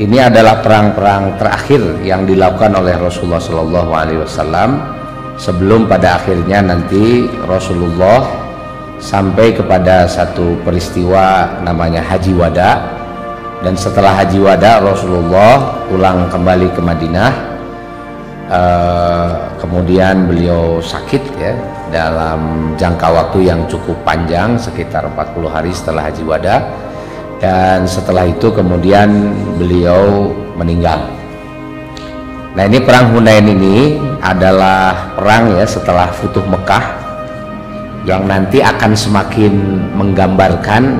ini adalah perang-perang terakhir yang dilakukan oleh Rasulullah Shallallahu Alaihi Wasallam sebelum pada akhirnya nanti Rasulullah sampai kepada satu peristiwa namanya Haji Wada, dan setelah Haji Wada Rasulullah pulang kembali ke Madinah. Kemudian beliau sakit ya dalam jangka waktu yang cukup panjang, sekitar 40 hari setelah Haji Wada, dan setelah itu kemudian beliau meninggal. Nah, ini perang Hunain ini adalah perang ya setelah Futuh Mekah yang nanti akan semakin menggambarkan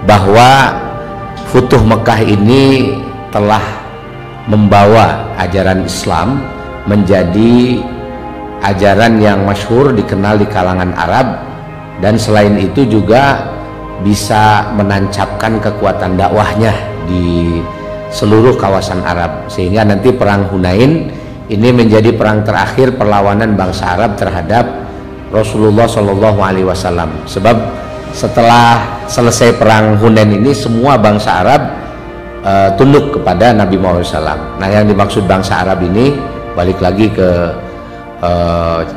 bahwa Futuh Mekah ini telah membawa ajaran Islam menjadi ajaran yang masyhur dikenal di kalangan Arab, dan selain itu juga bisa menancapkan kekuatan dakwahnya di seluruh kawasan Arab, sehingga nanti perang Hunain ini menjadi perang terakhir perlawanan bangsa Arab terhadap Rasulullah Shallallahu Alaihi Wasallam. Sebab setelah selesai perang Hunain ini semua bangsa Arab tunduk kepada Nabi Muhammad SAW. Nah, yang dimaksud bangsa Arab ini balik lagi ke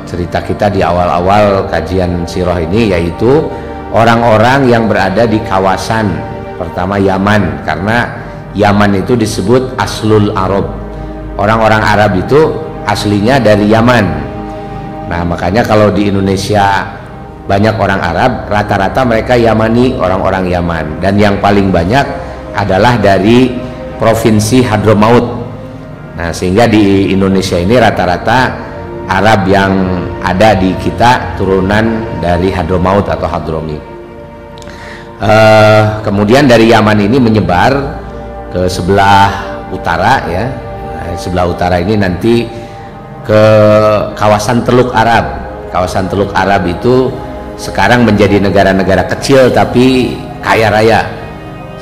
cerita kita di awal-awal kajian sirah ini, yaitu orang-orang yang berada di kawasan pertama Yaman, karena Yaman itu disebut Aslul Arab. Orang-orang Arab itu aslinya dari Yaman. Nah, makanya kalau di Indonesia banyak orang Arab, rata-rata mereka Yamani, orang-orang Yaman, dan yang paling banyak adalah dari provinsi Hadramaut. Nah, sehingga di Indonesia ini rata-rata Arab yang ada di kita turunan dari Hadramaut atau Hadrami. Kemudian dari Yaman ini menyebar ke sebelah utara ya. Nah, sebelah utara ini nanti ke kawasan Teluk Arab. Kawasan Teluk Arab itu sekarang menjadi negara-negara kecil tapi kaya raya,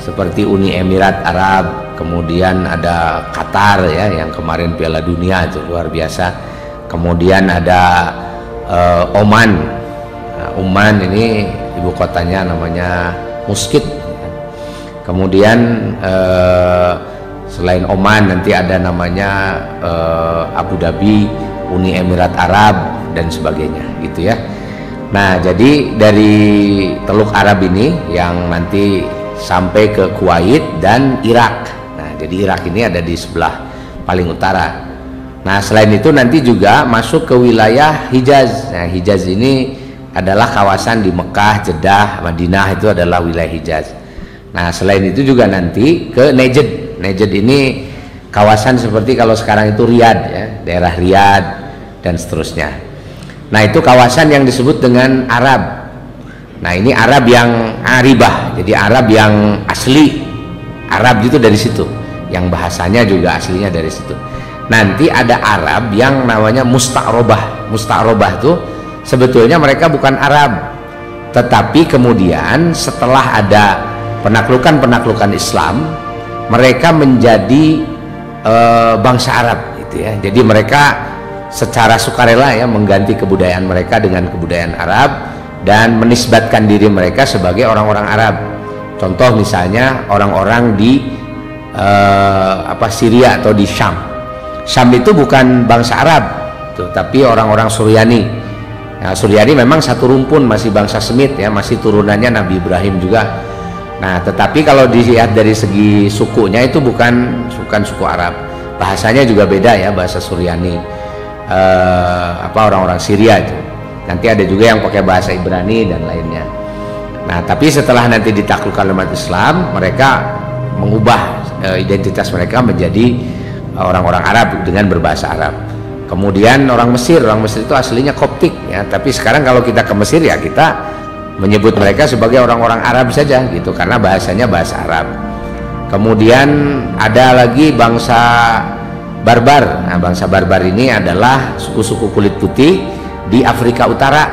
seperti Uni Emirat Arab, kemudian ada Qatar ya yang kemarin Piala Dunia itu luar biasa, kemudian ada Oman. Nah, Oman ini ibu kotanya namanya Muscat. Kemudian selain Oman nanti ada namanya Abu Dhabi, Uni Emirat Arab dan sebagainya gitu ya. Nah, jadi dari Teluk Arab ini yang nanti sampai ke Kuwait dan Irak. Nah, jadi Irak ini ada di sebelah paling utara. Nah, selain itu nanti juga masuk ke wilayah Hijaz. Nah, Hijaz ini adalah kawasan di Mekah, Jeddah, Madinah, itu adalah wilayah Hijaz. Nah, selain itu juga nanti ke Najd. Najd ini kawasan seperti kalau sekarang itu Riyadh ya, daerah Riyadh dan seterusnya. Nah, itu kawasan yang disebut dengan Arab. Nah, ini Arab yang aribah, jadi Arab yang asli. Arab itu dari situ, yang bahasanya juga aslinya dari situ. Nanti ada Arab yang namanya musta'robah. Musta'robah itu sebetulnya mereka bukan Arab, tetapi kemudian setelah ada penaklukan Islam, mereka menjadi bangsa Arab gitu ya. Jadi mereka secara sukarela ya mengganti kebudayaan mereka dengan kebudayaan Arab dan menisbatkan diri mereka sebagai orang-orang Arab. Contoh misalnya orang-orang di Syria atau di Syam. Syam itu bukan bangsa Arab tuh, tapi orang-orang Suryani. Nah, Suryani memang satu rumpun, masih bangsa Semit ya, masih turunannya Nabi Ibrahim juga. Nah, tetapi kalau dilihat dari segi sukunya itu bukan suku Arab. Bahasanya juga beda ya, bahasa Suryani. Orang-orang Syria itu. Nanti ada juga yang pakai bahasa Ibrani dan lainnya. Nah, tapi setelah nanti ditaklukkan umat Islam, mereka mengubah identitas mereka menjadi orang-orang Arab dengan berbahasa Arab. Kemudian orang Mesir itu aslinya Koptik ya, tapi sekarang kalau kita ke Mesir ya kita menyebut mereka sebagai orang-orang Arab saja gitu, karena bahasanya bahasa Arab. Kemudian ada lagi bangsa Barbar. Nah, bangsa Barbar ini adalah suku-suku kulit putih di Afrika Utara.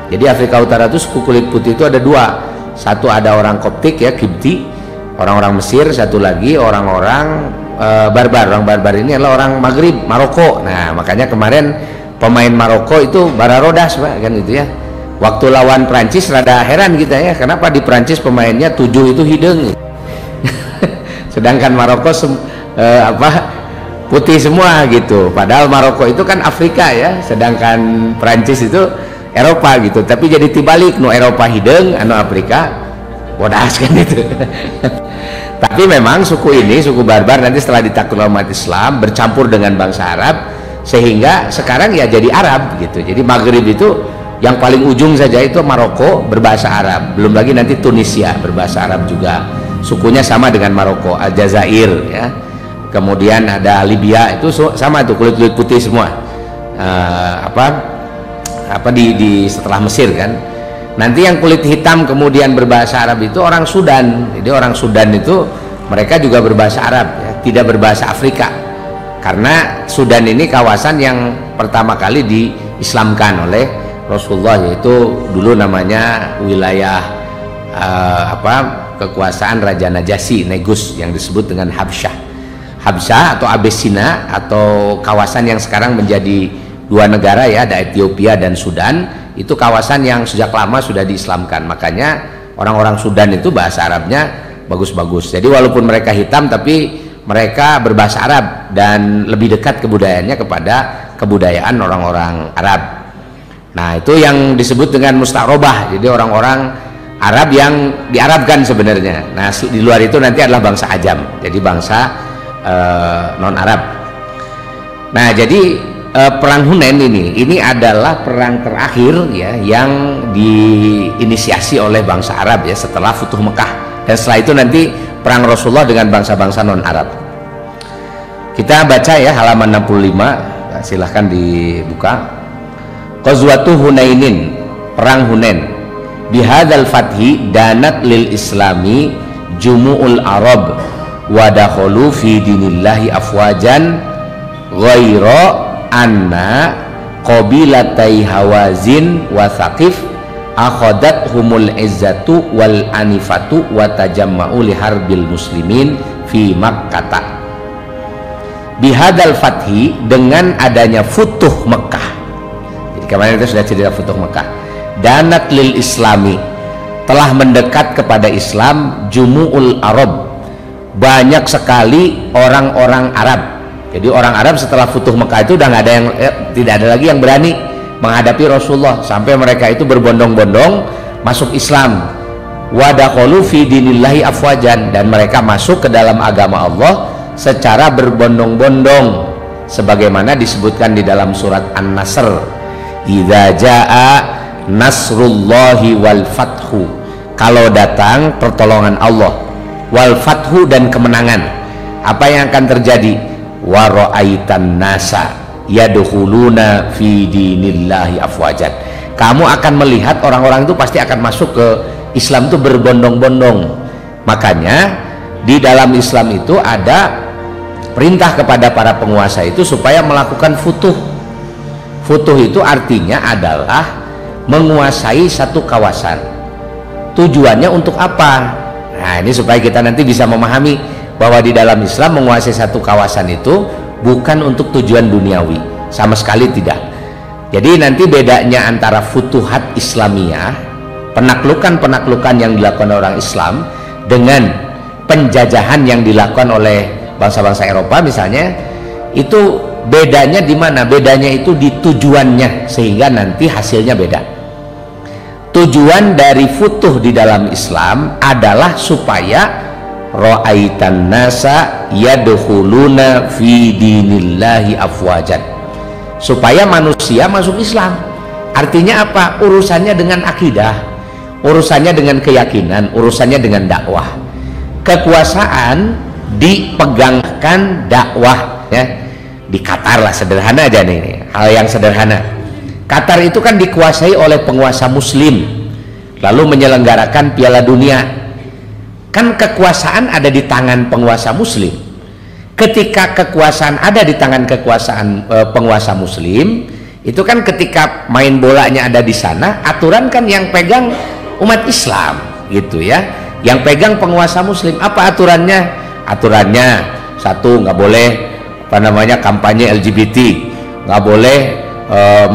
Jadi Afrika Utara itu suku kulit putih itu ada dua. Satu ada orang Koptik ya, Kipti, orang-orang Mesir. Satu lagi orang-orang Barbar. Orang Barbar ini adalah orang Maghrib, Maroko. Nah, makanya kemarin pemain Maroko itu Bararodas Pak, kan gitu ya. Waktu lawan Prancis rada heran kita ya, kenapa di Prancis pemainnya 7 itu hidung. Sedangkan Maroko apa putih semua gitu. Padahal Maroko itu kan Afrika ya, sedangkan Prancis itu Eropa gitu. Tapi jadi tibalik, nu Eropa hidung, anu Afrika bodas kan itu. Tapi memang suku ini, suku barbar nanti setelah ditakluk umat Islam bercampur dengan bangsa Arab, sehingga sekarang ya jadi Arab gitu. Jadi Maghrib itu yang paling ujung saja itu Maroko berbahasa Arab, belum lagi nanti Tunisia berbahasa Arab juga, sukunya sama dengan Maroko, Aljazair ya. Kemudian ada Libya itu sama tuh, kulit-kulit putih semua. Di setelah Mesir kan. Nanti yang kulit hitam kemudian berbahasa Arab itu orang Sudan. Jadi orang Sudan itu mereka juga berbahasa Arab ya, tidak berbahasa Afrika. Karena Sudan ini kawasan yang pertama kali diislamkan oleh Rasulullah, yaitu dulu namanya wilayah kekuasaan Raja Najasyi Negus yang disebut dengan Habsyah atau Abesina, atau kawasan yang sekarang menjadi dua negara ya, ada Ethiopia dan Sudan. Itu kawasan yang sejak lama sudah diislamkan, makanya orang-orang Sudan itu bahasa Arabnya bagus-bagus. Jadi walaupun mereka hitam tapi mereka berbahasa Arab dan lebih dekat kebudayaannya kepada kebudayaan orang-orang Arab. Nah itu yang disebut dengan musta'robah, jadi orang-orang Arab yang diarabkan sebenarnya. Nah di luar itu nanti adalah bangsa Ajam, jadi bangsa non-Arab. Nah jadi perang Hunain ini adalah perang terakhir ya yang diinisiasi oleh bangsa Arab ya setelah Futuh Mekah, dan setelah itu nanti perang Rasulullah dengan bangsa-bangsa non-Arab. Kita baca ya halaman 65, nah, silahkan dibuka. Qazwatu Hunainin, perang Hunain. Bihadzal fathi danat lil islami jumu'ul arab wa dakhulu fi dinillahi afwajan ghaira anna qabilatai Hawazin wa Thaqif akhadat humul izzatu wal anifatu wa tajamma'u li harbil muslimin fi Makkah. Bihadal fathi, dengan adanya Futuh Mekah. Jadi kemarin kita sudah cerita Futuh Mekah. Danat lil islami, telah mendekat kepada Islam jumu'ul arab, banyak sekali orang-orang Arab. Jadi orang Arab setelah Futuh Mekah itu udah nggak ada yang tidak ada lagi yang berani menghadapi Rasulullah, sampai mereka itu berbondong-bondong masuk Islam. Wa dakhulu fi dinillahi afwajan, dan mereka masuk ke dalam agama Allah secara berbondong-bondong, sebagaimana disebutkan di dalam surat An-Nasr, idza jaa nasrullahi wal fathu, kalau datang pertolongan Allah, wal fathu, dan kemenangan. Apa yang akan terjadi? Wa ra'aitan nasa yadkhuluna fi dinillahi afwajan, kamu akan melihat orang-orang itu pasti akan masuk ke Islam itu berbondong-bondong. Makanya di dalam Islam itu ada perintah kepada para penguasa itu supaya melakukan futuh. Futuh itu artinya adalah menguasai satu kawasan. Tujuannya untuk apa? Nah ini supaya kita nanti bisa memahami bahwa di dalam Islam menguasai satu kawasan itu bukan untuk tujuan duniawi, sama sekali tidak. Jadi nanti bedanya antara futuhat Islamiyah, penaklukan-penaklukan yang dilakukan orang Islam, dengan penjajahan yang dilakukan oleh bangsa-bangsa Eropa misalnya, itu bedanya di mana? Bedanya itu di tujuannya, sehingga nanti hasilnya beda. Tujuan dari futuh di dalam Islam adalah supaya ra'aitan nasa yadkhuluna fi dinillahi afwajan, supaya manusia masuk Islam. Artinya apa? Urusannya dengan akidah, urusannya dengan keyakinan, urusannya dengan dakwah. Kekuasaan dipegangkan dakwah ya. Di Qatar lah, sederhana aja nih, hal yang sederhana. Qatar itu kan dikuasai oleh penguasa muslim, lalu menyelenggarakan Piala Dunia. Kan kekuasaan ada di tangan penguasa muslim. Ketika kekuasaan ada di tangan penguasa muslim, itu kan ketika main bolanya ada di sana, aturan kan yang pegang umat Islam gitu ya, yang pegang penguasa muslim. Apa aturannya? Aturannya satu, nggak boleh kampanye LGBT, nggak boleh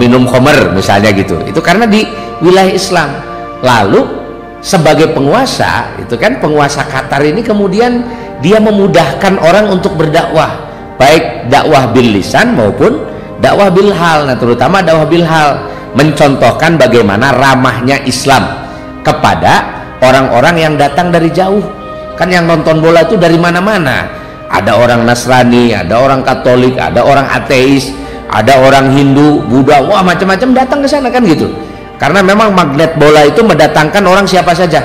minum khamr misalnya gitu. Itu karena di wilayah Islam. Lalu sebagai penguasa itu kan, penguasa Qatar ini kemudian dia memudahkan orang untuk berdakwah, baik dakwah bil lisan maupun dakwah bil hal. Nah, terutama dakwah bil hal, mencontohkan bagaimana ramahnya Islam kepada orang-orang yang datang dari jauh. Kan yang nonton bola itu dari mana-mana, ada orang Nasrani, ada orang Katolik, ada orang ateis, ada orang Hindu, Buddha, wah macam-macam datang ke sana kan gitu. Karena memang magnet bola itu mendatangkan orang siapa saja.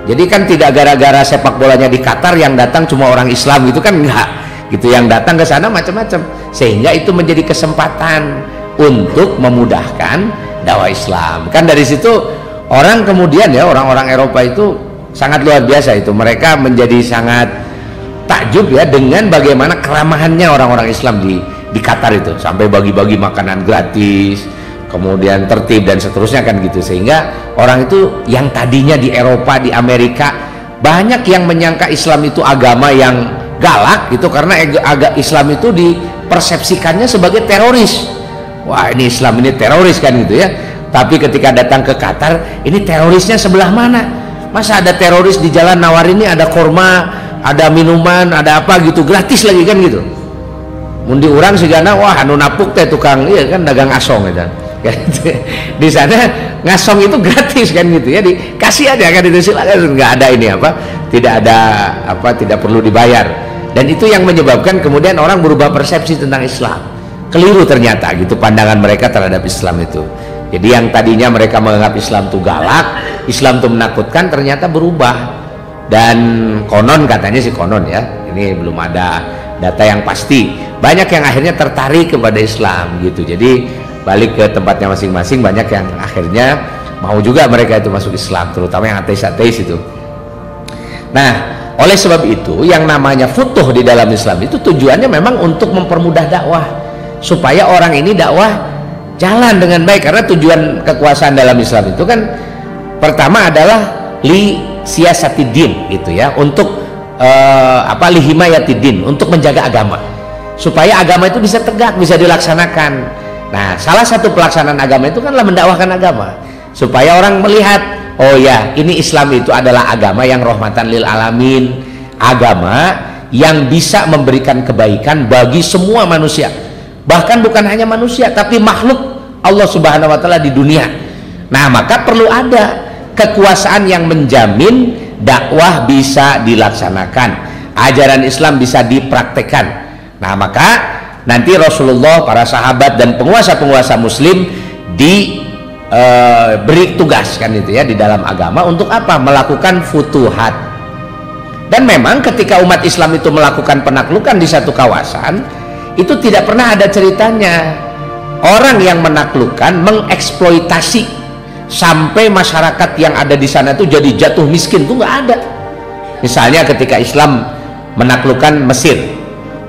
Jadi kan tidak gara-gara sepak bolanya di Qatar yang datang cuma orang Islam gitu kan, enggak gitu, yang datang ke sana macam-macam, sehingga itu menjadi kesempatan untuk memudahkan dakwah Islam. Kan dari situ orang kemudian ya, orang-orang Eropa itu sangat luar biasa itu, mereka menjadi sangat takjub ya dengan bagaimana keramahannya orang-orang Islam di Qatar itu, sampai bagi-bagi makanan gratis, kemudian tertib dan seterusnya kan gitu. Sehingga orang itu yang tadinya di Eropa, di Amerika, banyak yang menyangka Islam itu agama yang galak gitu, karena Islam itu dipersepsikannya sebagai teroris. Wah, ini Islam ini teroris kan gitu ya. Tapi ketika datang ke Qatar, ini terorisnya sebelah mana? Masa ada teroris di jalan nawarin ini ada korma, ada minuman, ada apa gitu gratis lagi kan gitu. Mundi orang sigana, wah anu napuk teh tukang iya kan dagang asong gitu. Di sana ngasong itu gratis kan gitu ya, dikasih aja kan itu, silakan, nggak ada ini apa, tidak ada apa, tidak perlu dibayar. Dan itu yang menyebabkan kemudian orang berubah persepsi tentang Islam, keliru ternyata gitu pandangan mereka terhadap Islam itu. Jadi yang tadinya mereka menganggap Islam itu galak, Islam itu menakutkan, ternyata berubah. Dan konon, katanya sih konon ya, ini belum ada data yang pasti, banyak yang akhirnya tertarik kepada Islam gitu. Jadi balik ke tempatnya masing-masing, banyak yang akhirnya mau juga mereka itu masuk Islam, terutama yang ateis-ateis itu. Nah, oleh sebab itu yang namanya futuh di dalam Islam itu tujuannya memang untuk mempermudah dakwah, supaya orang ini dakwah jalan dengan baik. Karena tujuan kekuasaan dalam Islam itu kan pertama adalah li siasatidin gitu ya, untuk lihimayatidin, untuk menjaga agama, supaya agama itu bisa tegak, bisa dilaksanakan. Nah, salah satu pelaksanaan agama itu kanlah mendakwahkan agama, supaya orang melihat, oh ya, ini Islam itu adalah agama yang rahmatan lil alamin, agama yang bisa memberikan kebaikan bagi semua manusia, bahkan bukan hanya manusia tapi makhluk Allah Subhanahu wa taala di dunia. Nah, maka perlu ada kekuasaan yang menjamin dakwah bisa dilaksanakan, ajaran Islam bisa dipraktekkan. Nah, maka nanti Rasulullah, para sahabat dan penguasa-penguasa muslim diberi tugas kan itu ya di dalam agama untuk apa? Melakukan futuhat. Dan memang ketika umat Islam itu melakukan penaklukan di satu kawasan, itu tidak pernah ada ceritanya orang yang menaklukkan mengeksploitasi sampai masyarakat yang ada di sana itu jadi jatuh miskin, tuh nggak ada. Misalnya ketika Islam menaklukkan Mesir,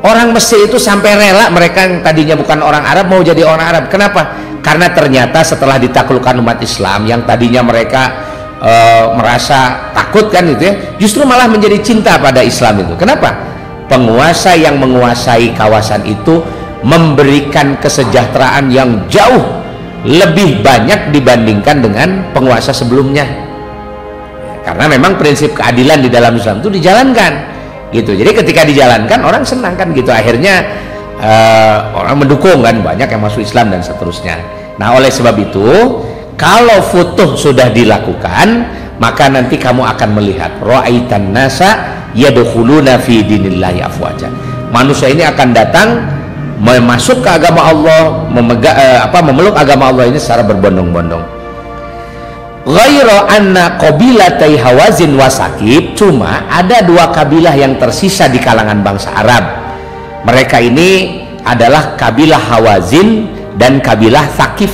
orang Mesir itu sampai rela, mereka yang tadinya bukan orang Arab mau jadi orang Arab. Kenapa? Karena ternyata setelah ditaklukkan umat Islam yang tadinya mereka merasa takut kan itu ya, justru malah menjadi cinta pada Islam itu. Kenapa? Penguasa yang menguasai kawasan itu memberikan kesejahteraan yang jauh lebih banyak dibandingkan dengan penguasa sebelumnya, karena memang prinsip keadilan di dalam Islam itu dijalankan gitu. Jadi ketika dijalankan orang senang kan gitu, akhirnya orang mendukung kan, banyak yang masuk Islam dan seterusnya. Nah, oleh sebab itu kalau futuh sudah dilakukan, maka nanti kamu akan melihat ra'aitan nasa yadkhuluna fi dinillahi afwaja, manusia ini akan datang masuk ke agama Allah, memeluk agama Allah ini secara berbondong-bondong. Ghairu anna qabilatai Hawazin wa Saqif, cuma ada dua kabilah yang tersisa di kalangan bangsa Arab. Mereka ini adalah kabilah Hawazin dan kabilah Saqif.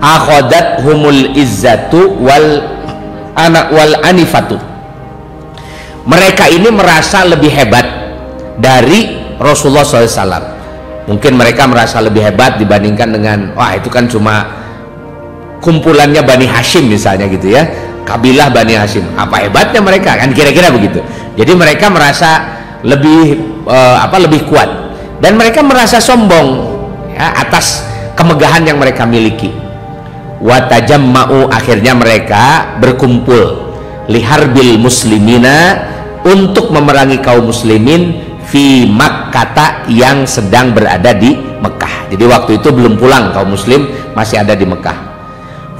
Akhadat humul izzatu wal anifatu. Mereka ini merasa lebih hebat dari Rasulullah SAW. Mungkin mereka merasa lebih hebat dibandingkan dengan, wah itu kan cuma kumpulannya Bani Hashim misalnya gitu ya, kabilah Bani Hashim, apa hebatnya mereka kan, kira-kira begitu. Jadi mereka merasa lebih lebih kuat, dan mereka merasa sombong ya, atas kemegahan yang mereka miliki. Watajamma'u, akhirnya mereka berkumpul liharbil muslimina, untuk memerangi kaum muslimin fi Makkah, yang sedang berada di Mekah. Jadi waktu itu belum pulang, kaum muslim masih ada di Mekah.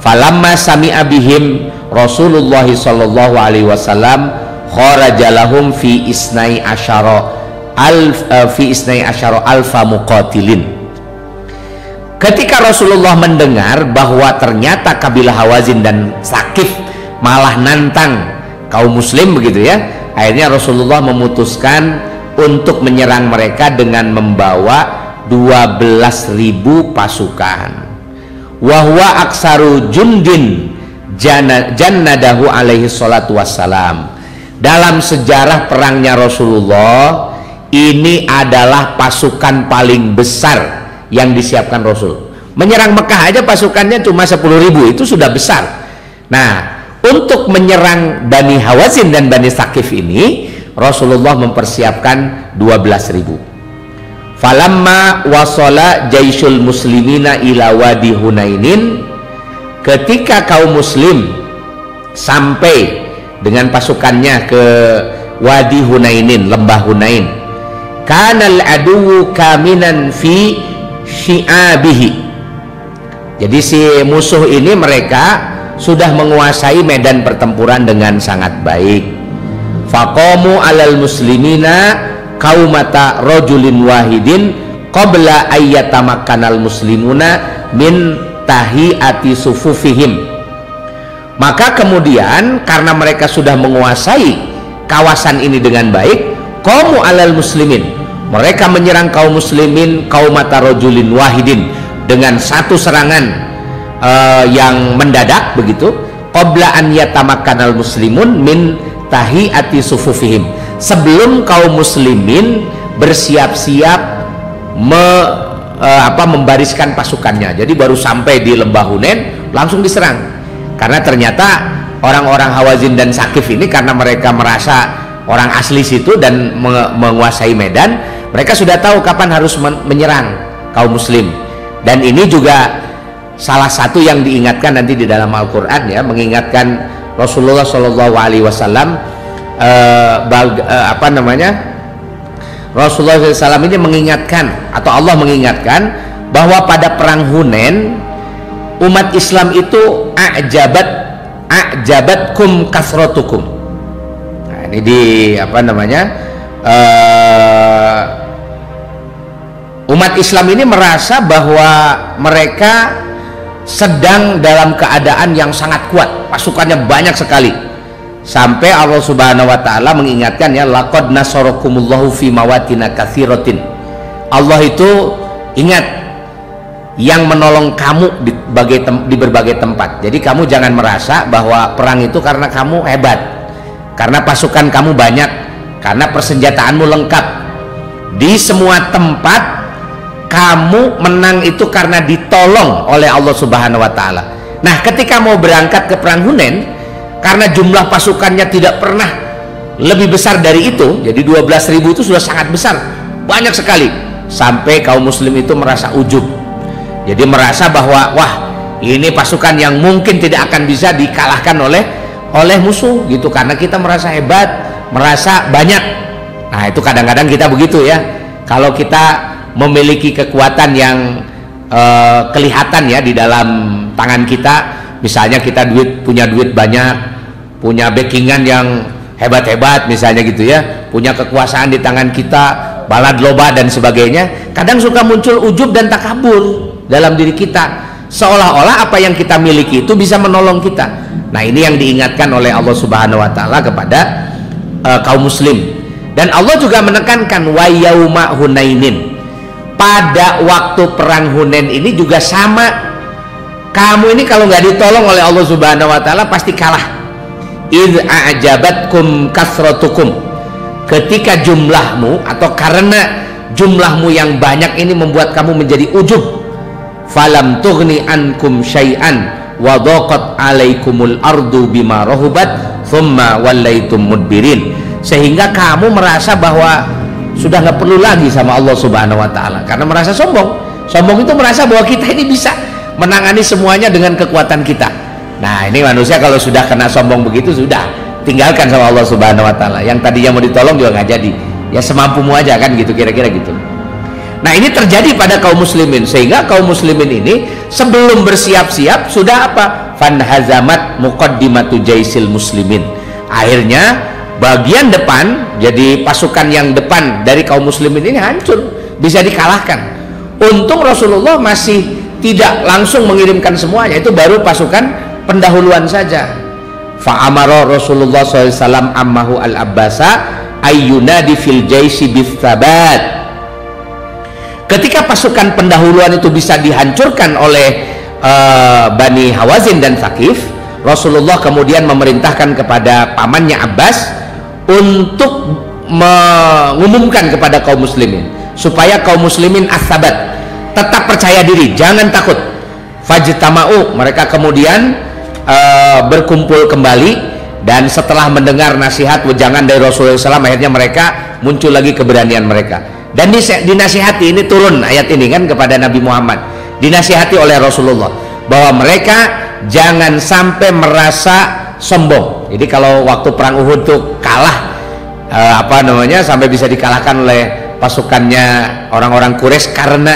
Falamma sami'a bihim Rasulullah sallallahu alaihi wasallam kharaja lahum fi isnai asyara alfa muqatilin. Ketika Rasulullah mendengar bahwa ternyata kabilah Hawazin dan Saqif malah nantang kaum muslim begitu ya, akhirnya Rasulullah memutuskan untuk menyerang mereka dengan membawa 12.000 pasukan. Wahwa aksaru jundin jannadahu alaihi salatu wassalam. Dalam sejarah perangnya Rasulullah, ini adalah pasukan paling besar yang disiapkan Rasul. Menyerang Mekah aja pasukannya cuma 10.000, itu sudah besar. Nah, untuk menyerang Bani Hawazin dan Bani Saqif ini Rasulullah mempersiapkan 12.000. Falamma wasala jaisul muslimina ila wadi Hunainin, ketika kaum muslim sampai dengan pasukannya ke wadi Hunainin, lembah Hunain, kanal aduwu kaminan fi syi'abihi. Jadi si musuh ini mereka sudah menguasai medan pertempuran dengan sangat baik. Faqamu alal muslimina kaumata rajulin wahidin qabla ayyatamakkanal muslimuna min tahiyati sufufihim. Maka kemudian karena mereka sudah menguasai kawasan ini dengan baik, qamu alal muslimin, mereka menyerang kaum muslimin kaumata rajulin wahidin dengan satu serangan yang mendadak begitu, qabla an yatamakkanal muslimun min tahiyati sufufihim, sebelum kaum muslimin bersiap-siap membariskan pasukannya. Jadi baru sampai di lembah Hunain langsung diserang, karena ternyata orang-orang Hawazin dan Saqif ini karena mereka merasa orang asli situ dan menguasai medan, mereka sudah tahu kapan harus menyerang kaum muslim. Dan ini juga salah satu yang diingatkan nanti di dalam Al-Quran ya, mengingatkan Rasulullah Shallallahu Alaihi Wasallam, Rasulullah SAW ini mengingatkan, atau Allah mengingatkan bahwa pada perang Hunain umat Islam itu a'jabatkum kasratukum. Nah, ini di umat Islam ini merasa bahwa mereka sedang dalam keadaan yang sangat kuat, pasukannya banyak sekali, sampai Allah Subhanahu wa taala mengingatkan ya, laqad nasarakumullahu fi mawatina katsiratin. Allah itu ingat yang menolong kamu di berbagai tempat. Jadi kamu jangan merasa bahwa perang itu karena kamu hebat, karena pasukan kamu banyak, karena persenjataanmu lengkap. Di semua tempat kamu menang itu karena ditolong oleh Allah Subhanahu wa taala. Nah, ketika mau berangkat ke perang Hunain, karena jumlah pasukannya tidak pernah lebih besar dari itu, jadi 12.000 itu sudah sangat besar, banyak sekali, sampai kaum muslim itu merasa ujub. Jadi merasa bahwa wah, ini pasukan yang mungkin tidak akan bisa dikalahkan oleh musuh gitu, karena kita merasa hebat, merasa banyak. Nah, itu kadang-kadang kita begitu ya, kalau kita memiliki kekuatan yang kelihatan ya di dalam tangan kita, misalnya kita punya duit banyak, punya backingan yang hebat-hebat misalnya gitu ya, punya kekuasaan di tangan kita, balad loba dan sebagainya, kadang suka muncul ujub dan takabur dalam diri kita, seolah-olah apa yang kita miliki itu bisa menolong kita. Nah, ini yang diingatkan oleh Allah Subhanahu wa taala kepada kaum muslim. Dan Allah juga menekankan wa yauma Hunainin, pada waktu perang Hunain ini juga sama, kamu ini kalau nggak ditolong oleh Allah Subhanahu wa taala pasti kalah. Idz a'jabatkum kasratukum, ketika jumlahmu atau karena jumlahmu yang banyak ini membuat kamu menjadi ujub, falam tughni ankum syai'an wa dhaqat 'alaikumul ardu bima rahubat thumma wallaitum mudbirin, sehingga kamu merasa bahwa sudah nggak perlu lagi sama Allah Subhanahu wa taala, karena merasa sombong. Sombong itu merasa bahwa kita ini bisa menangani semuanya dengan kekuatan kita. Nah, ini manusia kalau sudah kena sombong begitu, sudah tinggalkan sama Allah Subhanahu wa taala. Yang tadinya mau ditolong juga nggak jadi. Ya semampumu aja kan gitu, kira-kira gitu. Nah, ini terjadi pada kaum muslimin, sehingga kaum muslimin ini sebelum bersiap-siap sudah apa? Fanhazamat muqaddimatu jaisil muslimin. Akhirnya bagian depan, jadi pasukan yang depan dari kaum muslimin ini hancur, bisa dikalahkan. Untung Rasulullah masih tidak langsung mengirimkan semuanya, itu baru pasukan pendahuluan saja. Fa'amara Rasulullah SAW ammahu al-Abbasa ayyunadi fil jaisi bithabat. Ketika pasukan pendahuluan itu bisa dihancurkan oleh Bani Hawazin dan Thaqif, Rasulullah kemudian memerintahkan kepada pamannya Abbas untuk mengumumkan kepada kaum muslimin supaya kaum muslimin as-sabat, tetap percaya diri, jangan takut. Fajtama'u, mereka kemudian berkumpul kembali, dan setelah mendengar nasihat wejangan dari Rasulullah SAW, akhirnya mereka muncul lagi keberanian mereka. Dan dinasihati, ini turun ayat ini kan kepada Nabi Muhammad, dinasihati oleh Rasulullah bahwa mereka jangan sampai merasa sombong. Jadi kalau waktu perang Uhud tuh kalah, sampai bisa dikalahkan oleh pasukannya orang-orang Quraisy karena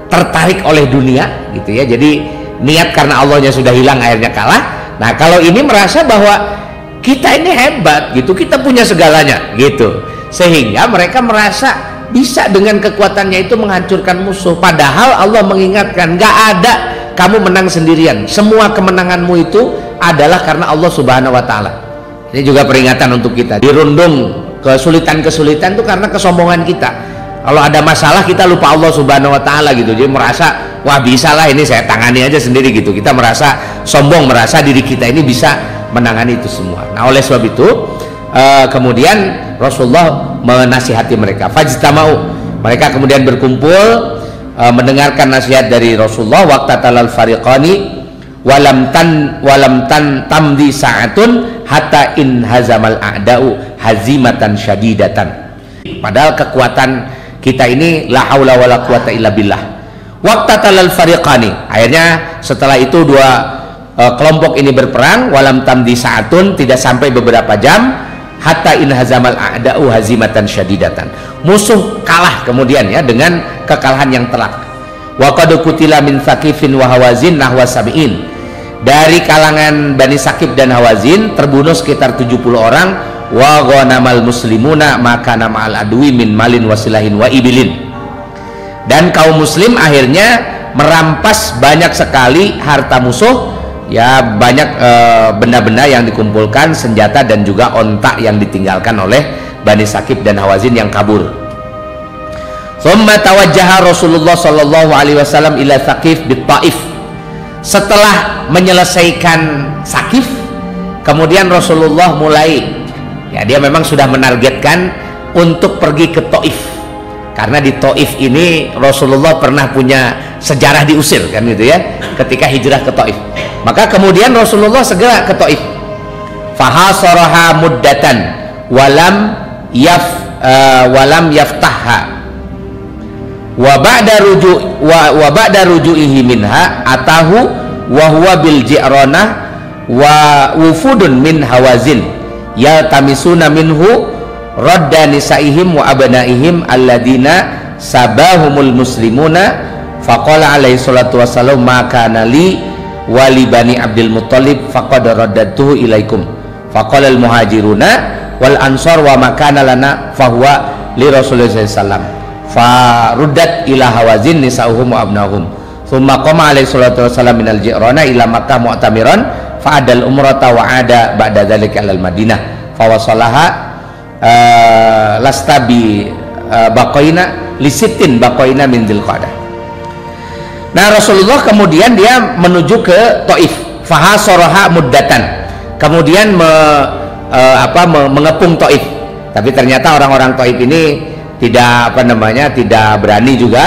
tertarik oleh dunia gitu ya. Jadi niat karena Allahnya sudah hilang, akhirnya kalah. Nah, kalau ini merasa bahwa kita ini hebat gitu, kita punya segalanya gitu, sehingga mereka merasa bisa dengan kekuatannya itu menghancurkan musuh. Padahal Allah mengingatkan, gak ada kamu menang sendirian, semua kemenanganmu itu adalah karena Allah Subhanahu wa taala. Ini juga peringatan untuk kita, dirundung kesulitan-kesulitan itu karena kesombongan kita. Kalau ada masalah kita lupa Allah Subhanahu wa taala gitu, jadi merasa wah bisa lah ini saya tangani aja sendiri gitu. Kita merasa sombong, merasa diri kita ini bisa menangani itu semua. Nah, oleh sebab itu kemudian Rasulullah menasihati mereka. Fajtama'u, mereka kemudian berkumpul mendengarkan nasihat dari Rasulullah. Waqtatalal fariqani walam tan tamdi sa'atun hatta in hazamal a'da'u hazimatan syadidatan. Padahal kekuatan kita ini la haula wala quwata illa billah. Waqtatalal fariqani, akhirnya setelah itu dua kelompok ini berperang. Walam tamdi sa'atun, tidak sampai beberapa jam. Hatta in hazamal a'da'u hazimatan syadidatan, musuh kalah kemudian ya dengan kekalahan yang telak. Wa qad qutila min Thaqifin wa Hawazin nahwa sab'in, dari kalangan Bani Thaqif dan Hawazin terbunuh sekitar 70 orang. Wa ghanamal muslimuna makana ma'al adwi min malin wasilahin wa ibilin, dan kaum muslim akhirnya merampas banyak sekali harta musuh, ya banyak benda-benda yang dikumpulkan, senjata dan juga ontak yang ditinggalkan oleh Bani Thaqif dan Hawazin yang kabur. Thumma tawajjaha Rasulullah sallallahu alaihi wasallam ila Thaqif bit Taif. Setelah menyelesaikan Thaqif, kemudian Rasulullah mulai, ya dia memang sudah menargetkan untuk pergi ke Taif, karena di Taif ini Rasulullah pernah punya sejarah diusir kan gitu ya, ketika hijrah ke Taif. Maka kemudian Rasulullah segera ke Taif. Fahasaraha muddatan walam yaftahha wa ba'da ruju'ihi minha atahu wa huwa bil ji'ranah wa wufudun min Hawazin yaltamisuna minhu radda nisaihim wa abnaihim alladina sabahumul muslimuna. Faqala alaihi salatu wassalam ma kana li wali Bani Abdul Muttalib faqad raddatuhu ilaikum. Faqala al muhajiruna wal ansar wa makana lana fahuwa li Rasulullah sallallahu faruddat ila Hawazin nisauhum wa abnahum. Thumma qama alaihi salatu wassalam minal ji'rana ila Makkah mu'tamiran fa'adal umrata wa ada ba'da dzalika al Madinah fa wasalaha lastabi baqaina lisittin baqaina min dzilqa'dah. Nah, Rasulullah kemudian dia menuju ke Taif. Fahasaraha muddatan, kemudian mengepung Taif. Tapi ternyata orang-orang Taif ini tidak tidak berani juga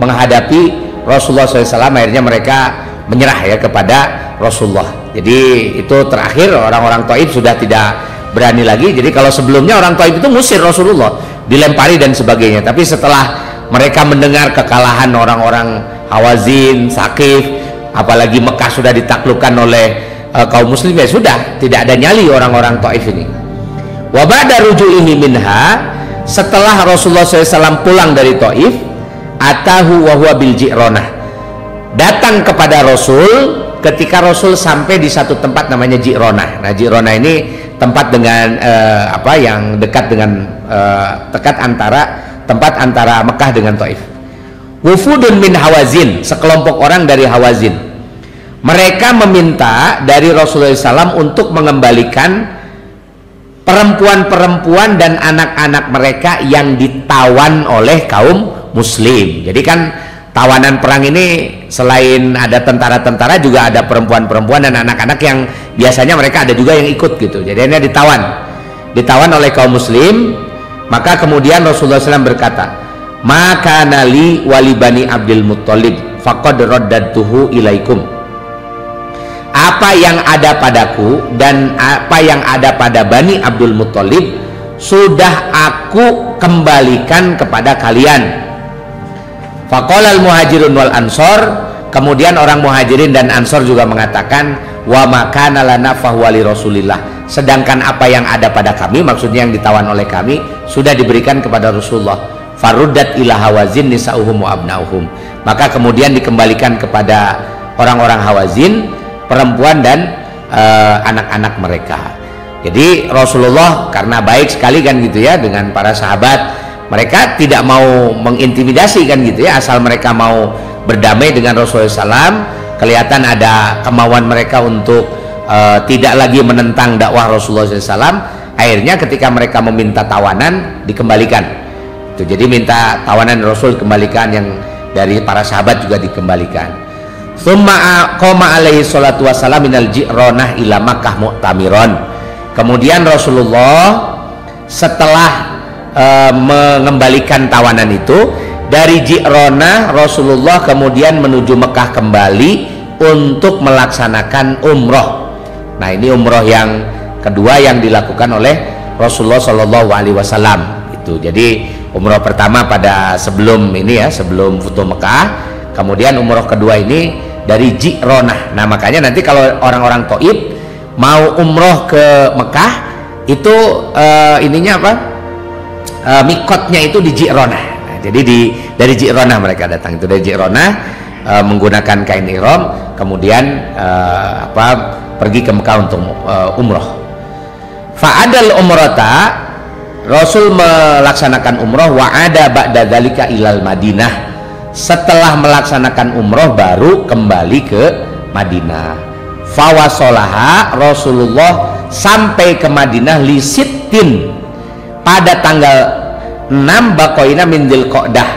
menghadapi Rasulullah SAW. Akhirnya mereka menyerah ya kepada Rasulullah. Jadi itu terakhir, orang-orang Taif sudah tidak berani lagi. Jadi kalau sebelumnya orang Taif itu ngusir Rasulullah, dilempari dan sebagainya. Tapi setelah mereka mendengar kekalahan orang-orang Hawazin, Thaqif, apalagi Mekah sudah ditaklukkan oleh kaum muslim, ya sudah, tidak ada nyali orang-orang Taif ini. Wa ba'da ruju'ihi minha, setelah Rasulullah SAW pulang dari Taif, atahu wa huwa bil Ji'ronah, datang kepada Rasul ketika Rasul sampai di satu tempat namanya Ji'ronah. Nah, Ji'ronah ini tempat dengan yang dekat dengan tempat antara Mekah dengan Taif. Wufudun min Hawazin, sekelompok orang dari Hawazin, mereka meminta dari Rasulullah SAW untuk mengembalikan perempuan-perempuan dan anak-anak mereka yang ditawan oleh kaum muslim. Jadi kan tawanan perang ini selain ada tentara-tentara juga ada perempuan-perempuan dan anak-anak yang biasanya mereka ada juga yang ikut gitu. Jadi ini ditawan oleh kaum muslim. Maka kemudian Rasulullah SAW berkata, maka nali wali bani Abdul Muttalib faqad raddatuhu ilaikum, apa yang ada padaku dan apa yang ada pada Bani Abdul Muttalib sudah aku kembalikan kepada kalian. Faqalal muhajirun wal ansor, kemudian orang muhajirin dan ansor juga mengatakan, wa makana lana fahuwali Rasulillah, sedangkan apa yang ada pada kami, maksudnya yang ditawan oleh kami, sudah diberikan kepada Rasulullah. Faruddat ila Hawazin nisa'uhum wa abna'uhum, maka kemudian dikembalikan kepada orang-orang Hawazin, perempuan dan anak-anak mereka. Jadi Rasulullah karena baik sekali kan gitu ya dengan para sahabat, mereka tidak mau mengintimidasi kan gitu ya, asal mereka mau berdamai dengan Rasulullah SAW, kelihatan ada kemauan mereka untuk tidak lagi menentang dakwah Rasulullah SAW. Akhirnya ketika mereka meminta tawanan, dikembalikan. Jadi minta tawanan Rasul dikembalikan, yang dari para sahabat juga dikembalikan. Tsumma qama alaihi salatu wassalam minal Ji'ronah ila Makkah mu'tamiron. Kemudian Rasulullah setelah mengembalikan tawanan itu dari Ji'ronah, Rasulullah kemudian menuju Mekah kembali untuk melaksanakan umroh. Nah, ini umroh yang kedua yang dilakukan oleh Rasulullah SAW. Itu jadi umroh pertama pada sebelum ini ya, sebelum Futuh Mekah. Kemudian umroh kedua ini dari Ji'ronah. Nah, makanya nanti kalau orang-orang Taif mau umroh ke Mekah itu ininya apa? Mikotnya itu di Ji'ronah. Nah, jadi dari Ji'ronah mereka datang, itu dari Ji'ronah menggunakan kain ihram, kemudian pergi ke Mekah untuk umroh. Fa'adal umrata, Rasul melaksanakan umroh, wa ada ba'da dzalika ilal Madinah, setelah melaksanakan umroh baru kembali ke Madinah. Fawasolaha, Rasulullah sampai ke Madinah lisittin, pada tanggal 6 Bakoina min Dzulqa'dah,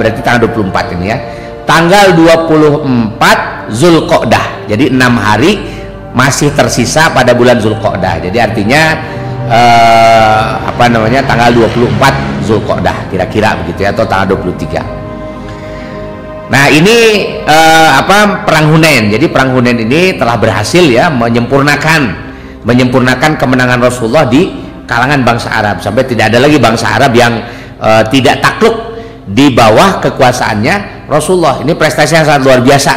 berarti tanggal 24 ini ya, tanggal 24 Dzulqa'dah, jadi 6 hari masih tersisa pada bulan Dzulqa'dah. Jadi artinya tanggal 24 Dzulqa'dah kira-kira begitu ya, atau tanggal 23. Nah, ini perang Hunain. Jadi perang Hunain ini telah berhasil ya menyempurnakan kemenangan Rasulullah di kalangan bangsa Arab, sampai tidak ada lagi bangsa Arab yang tidak takluk di bawah kekuasaannya Rasulullah. Ini prestasi yang sangat luar biasa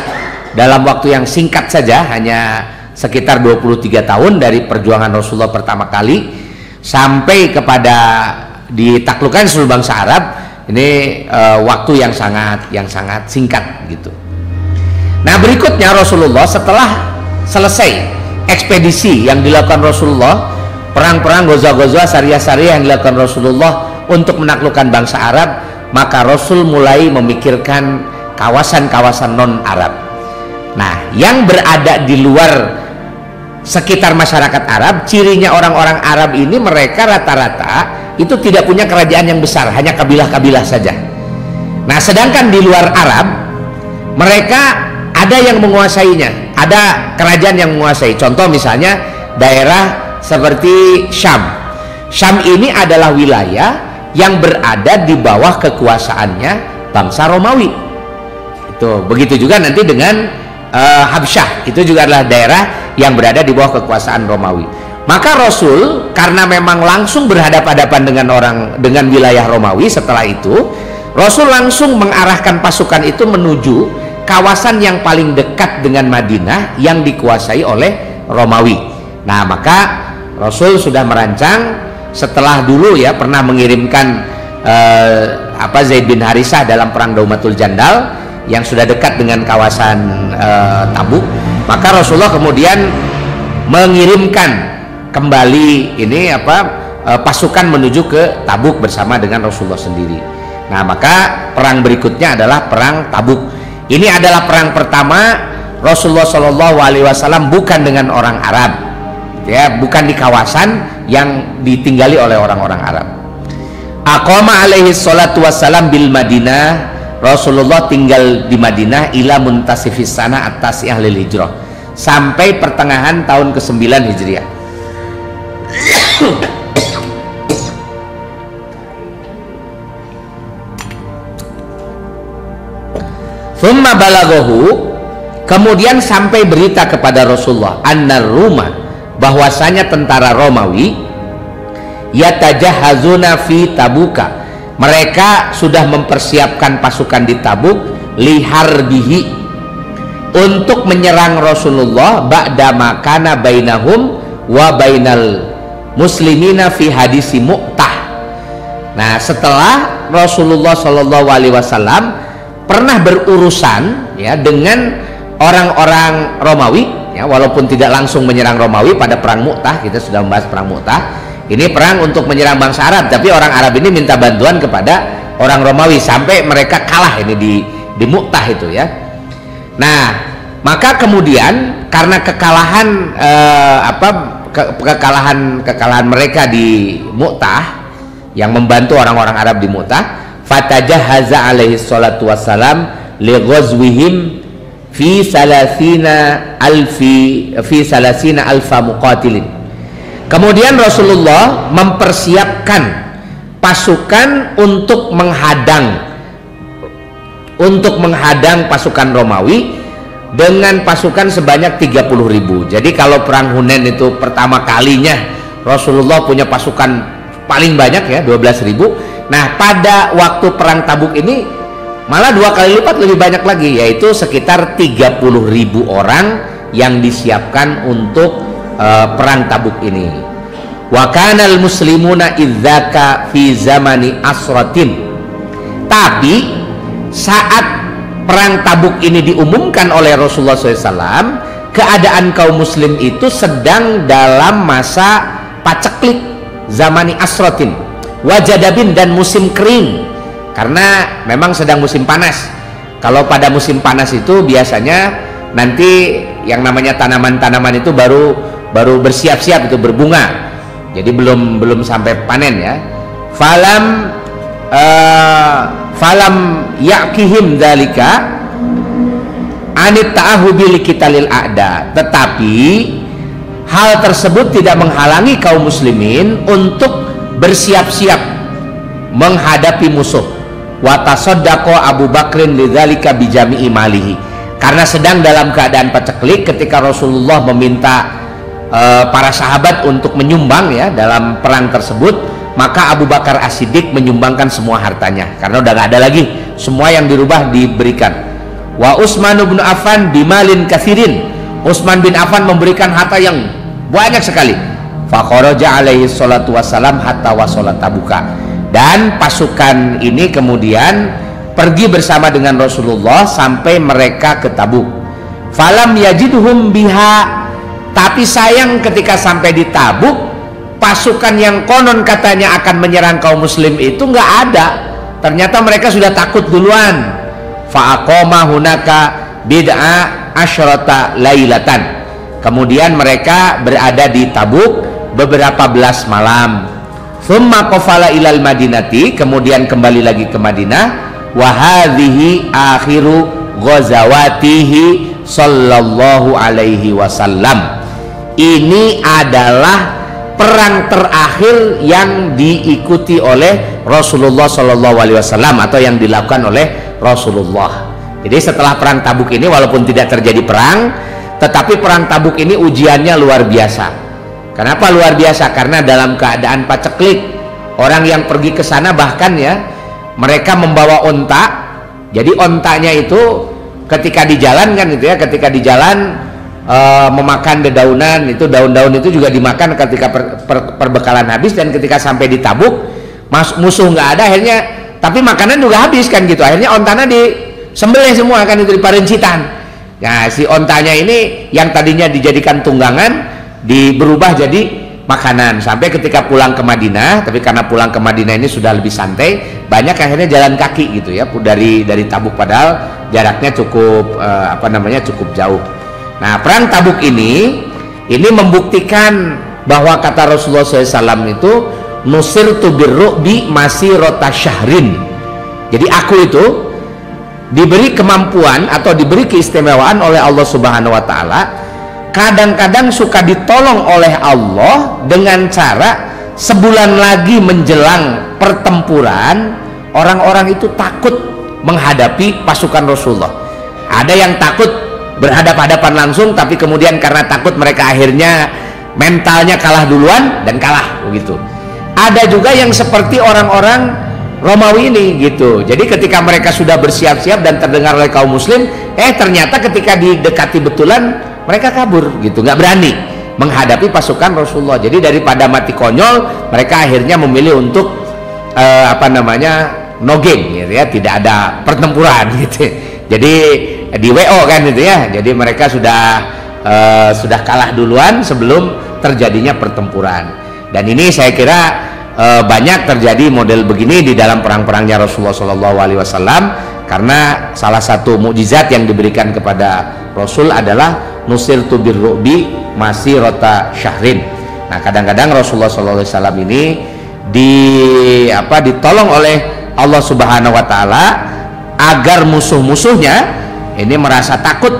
dalam waktu yang singkat saja, hanya sekitar 23 tahun dari perjuangan Rasulullah pertama kali sampai kepada ditaklukkan seluruh bangsa Arab. Ini waktu yang sangat singkat gitu. Nah, berikutnya Rasulullah setelah selesai ekspedisi yang dilakukan Rasulullah, perang-perang goza-goza, syariah-syariah yang dilakukan Rasulullah untuk menaklukkan bangsa Arab, maka Rasul mulai memikirkan kawasan-kawasan non-Arab. Nah, yang berada di luar sekitar masyarakat Arab, cirinya orang-orang Arab ini mereka rata-rata itu tidak punya kerajaan yang besar, hanya kabilah-kabilah saja. Nah, sedangkan di luar Arab mereka ada yang menguasainya, ada kerajaan yang menguasai. Contoh misalnya daerah seperti Syam. Syam ini adalah wilayah yang berada di bawah kekuasaannya bangsa Romawi. Itu begitu juga nanti dengan Habsyah, itu juga adalah daerah yang berada di bawah kekuasaan Romawi. Maka Rasul karena memang langsung berhadapan-hadapan dengan wilayah Romawi, setelah itu Rasul langsung mengarahkan pasukan itu menuju kawasan yang paling dekat dengan Madinah yang dikuasai oleh Romawi. Nah, maka Rasul sudah merancang, setelah dulu ya pernah mengirimkan Zaid bin Harisah dalam perang Daumatul Jandal yang sudah dekat dengan kawasan Tabuk, maka Rasulullah kemudian mengirimkan kembali ini pasukan menuju ke Tabuk bersama dengan Rasulullah sendiri. Nah, maka perang berikutnya adalah perang Tabuk. Ini adalah perang pertama Rasulullah SAW bukan dengan orang Arab, ya, bukan di kawasan yang ditinggali oleh orang-orang Arab. Aqama alaihi salatu wassalam bil Madinah, Rasulullah tinggal di Madinah ila muntasifis sana atas ahlil hijrah, sampai pertengahan tahun ke-9 Hijriah. Thumma balaghahu, kemudian sampai berita kepada Rasulullah annar Ruma, bahwasanya tentara Romawi yatajahazuna fi Tabuka, mereka sudah mempersiapkan pasukan di Tabuk liharbihi, untuk menyerang Rasulullah ba'da makana bainahum wa bainal muslimina fi hadisi Mu'tah. Nah, setelah Rasulullah SAW pernah berurusan ya dengan orang-orang Romawi, ya, walaupun tidak langsung menyerang Romawi pada perang Mu'tah. Kita sudah membahas perang Mu'tah. Ini perang untuk menyerang bangsa Arab, tapi orang Arab ini minta bantuan kepada orang Romawi sampai mereka kalah ini di Mu'tah itu ya. Nah, maka kemudian karena kekalahan kekalahan mereka di Mu'tah yang membantu orang-orang Arab di Mu'tah, fatajahaza alaihi salatu wassalam li ghazwihim fi salasina alfa muqatilin. Kemudian Rasulullah mempersiapkan pasukan untuk menghadang pasukan Romawi dengan pasukan sebanyak 30.000. Jadi kalau perang Hunain itu pertama kalinya Rasulullah punya pasukan paling banyak ya, 12.000. Nah, pada waktu perang Tabuk ini malah 2 kali lipat lebih banyak lagi, yaitu sekitar 30.000 orang yang disiapkan untuk perang Tabuk ini. Wa kanal muslimuna idzaka fi zamani asratin. Tapi saat perang Tabuk ini diumumkan oleh Rasulullah SAW, keadaan kaum muslim itu sedang dalam masa paceklik, zamani asratin, wajadabin, dan musim kering, karena memang sedang musim panas. Kalau pada musim panas itu biasanya nanti yang namanya tanaman-tanaman itu baru bersiap-siap itu berbunga, jadi belum sampai panen ya. Falam yakihim dzalika anit ta'ahubi liqitalil a'da, tetapi hal tersebut tidak menghalangi kaum muslimin untuk bersiap-siap menghadapi musuh. Wa tasaddaqa Abu Bakrin lidzalika bijami'i malihi, karena sedang dalam keadaan paceklik ketika Rasulullah meminta para sahabat untuk menyumbang ya dalam perang tersebut, maka Abu Bakar As-Siddiq menyumbangkan semua hartanya karena udah gak ada lagi, semua yang dirubah diberikan. Wa Utsman bin Affan bimalin katsirin, Utsman bin Affan memberikan harta yang banyak sekali. Fakharaja alaihi salatu wassalam hatta wasala Tabuka, dan pasukan ini kemudian pergi bersama dengan Rasulullah sampai mereka ke Tabuk. Falam yajidhum biha, tapi sayang ketika sampai di Tabuk, pasukan yang konon katanya akan menyerang kaum muslim itu nggak ada. Ternyata mereka sudah takut duluan. Fa'aqoma hunaka bid'a asyrata lailatan, kemudian mereka berada di Tabuk beberapa belas malam. Thumma qafala ilal Madinati, kemudian kembali lagi ke Madinah. Wa hadhihi akhiru ghazawatihi sallallahu alaihi wasallam. Ini adalah perang terakhir yang diikuti oleh Rasulullah sallallahu alaihi wasallam, atau yang dilakukan oleh Rasulullah. Jadi setelah perang Tabuk ini, walaupun tidak terjadi perang, tetapi perang Tabuk ini ujiannya luar biasa. Kenapa luar biasa? Karena dalam keadaan paceklik, orang yang pergi ke sana bahkan ya mereka membawa onta. Jadi ontanya itu ketika di jalan kan gitu ya, ketika di jalan memakan dedaunan, itu daun-daun itu juga dimakan ketika perbekalan habis, dan ketika sampai di Tabuk musuh nggak ada akhirnya, tapi makanan juga habis kan gitu, akhirnya ontana disembelih semua kan itu, di Parencitan. Nah si ontanya ini yang tadinya dijadikan tunggangan berubah jadi makanan, sampai ketika pulang ke Madinah. Tapi karena pulang ke Madinah ini sudah lebih santai, banyak akhirnya jalan kaki gitu ya dari Tabuk, padahal jaraknya cukup cukup jauh. Nah perang Tabuk ini membuktikan bahwa kata Rasulullah SAW itu nusirtu birru'bi masirata syahrin. Jadi aku itu diberi kemampuan atau diberi keistimewaan oleh Allah Subhanahu wa taala, kadang-kadang suka ditolong oleh Allah dengan cara sebulan lagi menjelang pertempuran, orang-orang itu takut menghadapi pasukan Rasulullah. Ada yang takut berhadapan-hadapan langsung, tapi kemudian karena takut mereka akhirnya mentalnya kalah duluan dan kalah begitu. Ada juga yang seperti orang-orang Romawi ini gitu. Jadi ketika mereka sudah bersiap-siap dan terdengar oleh kaum muslim, ternyata ketika didekati betulan mereka kabur gitu, nggak berani menghadapi pasukan Rasulullah. Jadi daripada mati konyol, mereka akhirnya memilih untuk no game gitu ya, tidak ada pertempuran gitu. Jadi di WO kan gitu ya. Jadi mereka sudah kalah duluan sebelum terjadinya pertempuran. Dan ini saya kira banyak terjadi model begini di dalam perang-perangnya Rasulullah SAW, karena salah satu mukjizat yang diberikan kepada Rasul adalah nusirtu birru'bi masirata syahrin. Nah kadang-kadang Rasulullah SAW ini ditolong oleh Allah Subhanahu wa taala agar musuh-musuhnya ini merasa takut,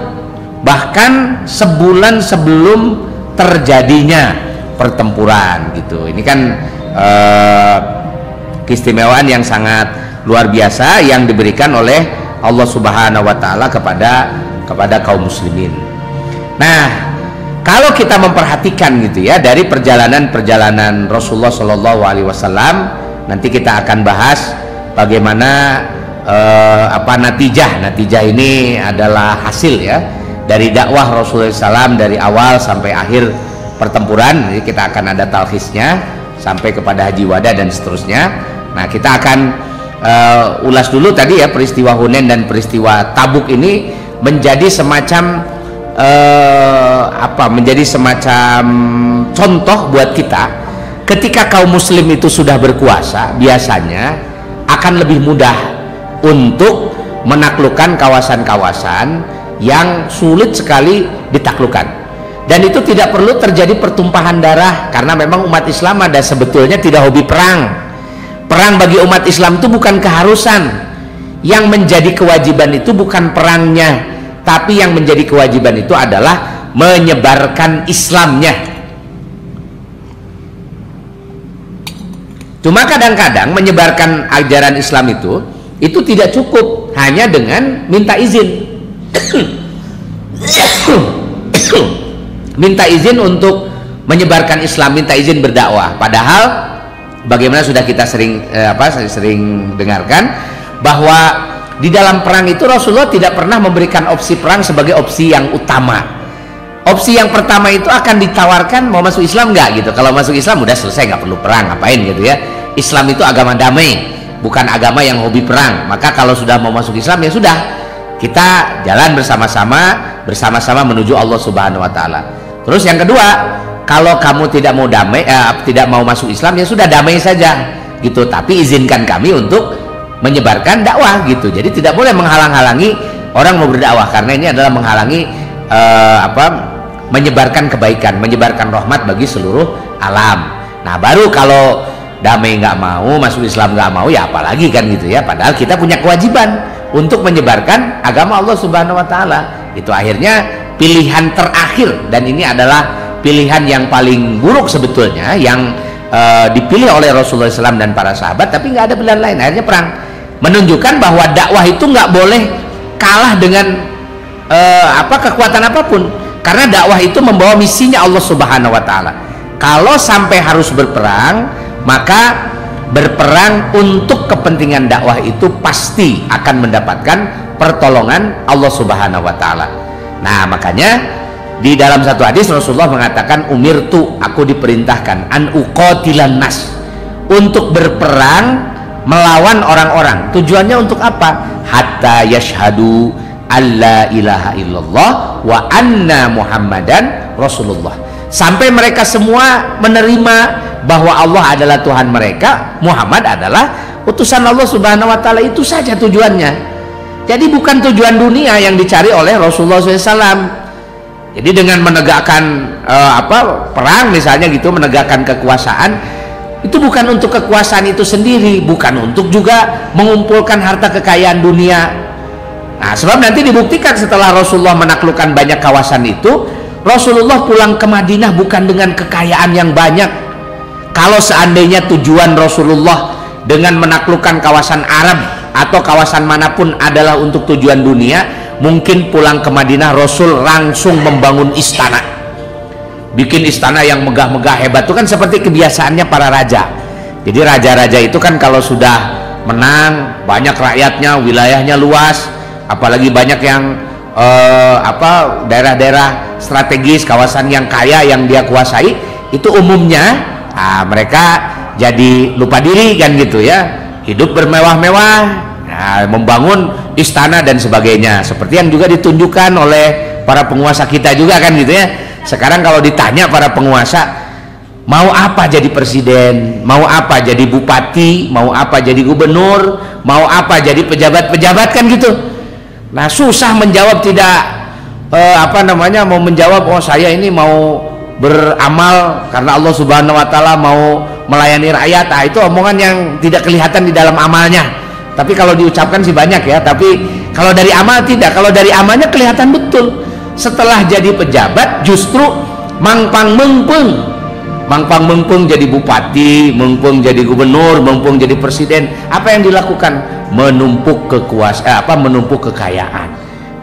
bahkan sebulan sebelum terjadinya pertempuran gitu. Ini kan keistimewaan yang sangat luar biasa yang diberikan oleh Allah Subhanahu wa taala kepada kaum muslimin. Nah, kalau kita memperhatikan gitu ya dari perjalanan Rasulullah Shallallahu alaihi wasallam, nanti kita akan bahas bagaimana natijah ini adalah hasil ya dari dakwah Rasulullah SAW dari awal sampai akhir pertempuran. Jadi kita akan ada talkhisnya sampai kepada Haji Wada dan seterusnya. Nah kita akan ulas dulu tadi ya peristiwa Hunain dan peristiwa Tabuk ini menjadi semacam contoh buat kita. Ketika kaum muslim itu sudah berkuasa, biasanya akan lebih mudah untuk menaklukkan kawasan-kawasan yang sulit sekali ditaklukkan. Dan itu tidak perlu terjadi pertumpahan darah, karena memang umat Islam ada sebetulnya tidak hobi perang. Perang bagi umat Islam itu bukan keharusan. Yang menjadi kewajiban itu bukan perangnya, tapi yang menjadi kewajiban itu adalah menyebarkan Islamnya. Cuma kadang-kadang menyebarkan ajaran Islam itu tidak cukup hanya dengan minta izin. Minta izin untuk menyebarkan Islam, minta izin berdakwah. Padahal bagaimana sudah kita sering dengarkan bahwa di dalam perang itu Rasulullah tidak pernah memberikan opsi perang sebagai opsi yang utama. Opsi yang pertama itu akan ditawarkan, mau masuk Islam nggak gitu. Kalau masuk Islam udah selesai, nggak perlu perang, ngapain gitu ya. Islam itu agama damai, bukan agama yang hobi perang. Maka kalau sudah mau masuk Islam ya sudah, kita jalan bersama-sama menuju Allah Subhanahu wa taala. Terus yang kedua, kalau kamu tidak mau damai, tidak mau masuk Islam ya sudah, damai saja gitu. Tapi izinkan kami untuk menyebarkan dakwah gitu. Jadi tidak boleh menghalang-halangi orang mau berdakwah, karena ini adalah menghalangi menyebarkan kebaikan, menyebarkan rahmat bagi seluruh alam. Nah baru kalau damai nggak mau, masuk Islam nggak mau, ya apalagi kan gitu ya. Padahal kita punya kewajiban untuk menyebarkan agama Allah Subhanahu wa taala. Itu akhirnya pilihan terakhir, dan ini adalah pilihan yang paling buruk sebetulnya yang dipilih oleh Rasulullah SAW dan para sahabat, tapi nggak ada pilihan lain, akhirnya perang. Menunjukkan bahwa dakwah itu nggak boleh kalah dengan kekuatan apapun, karena dakwah itu membawa misinya Allah Subhanahu wa taala. Kalau sampai harus berperang, maka berperang untuk kepentingan dakwah itu pasti akan mendapatkan pertolongan Allah Subhanahu wa taala. Nah, makanya di dalam satu hadis Rasulullah mengatakan, umirtu, aku diperintahkan, an uqatilan nas, untuk berperang melawan orang-orang. Tujuannya untuk apa? Hatta yashhadu alla ilaha illallah wa anna muhammadan rasulullah, sampai mereka semua menerima bahwa Allah adalah Tuhan mereka, Muhammad adalah utusan Allah Subhanahu wa taala. Itu saja tujuannya. Jadi bukan tujuan dunia yang dicari oleh Rasulullah SAW. Jadi dengan menegakkan perang misalnya gitu, menegakkan kekuasaan, itu bukan untuk kekuasaan itu sendiri, bukan untuk juga mengumpulkan harta kekayaan dunia. Nah, sebab nanti dibuktikan setelah Rasulullah menaklukkan banyak kawasan itu, Rasulullah pulang ke Madinah bukan dengan kekayaan yang banyak. Kalau seandainya tujuan Rasulullah dengan menaklukkan kawasan Arab atau kawasan manapun adalah untuk tujuan dunia, mungkin pulang ke Madinah Rasul langsung membangun istana, bikin istana yang megah-megah hebat. Itu kan seperti kebiasaannya para raja. Jadi raja-raja itu kan kalau sudah menang, banyak rakyatnya, wilayahnya luas, apalagi banyak yang daerah-daerah strategis, kawasan yang kaya yang dia kuasai, itu umumnya mereka jadi lupa diri kan gitu ya, hidup bermewah-mewah, membangun istana dan sebagainya, seperti yang juga ditunjukkan oleh para penguasa kita juga kan gitu ya. Sekarang kalau ditanya para penguasa mau apa jadi presiden, mau apa jadi bupati, mau apa jadi gubernur, mau apa jadi pejabat-pejabat kan gitu. Nah, susah menjawab, tidak mau menjawab, oh saya ini mau beramal karena Allah Subhanahu wa taala, mau melayani rakyat. Itu omongan yang tidak kelihatan di dalam amalnya. Tapi kalau diucapkan sih banyak ya, tapi kalau dari amal tidak. Kalau dari amalnya kelihatan betul. Setelah jadi pejabat justru mangpang mengpung jadi bupati, mengpung jadi gubernur, mengpung jadi presiden. Apa yang dilakukan? Menumpuk menumpuk kekayaan.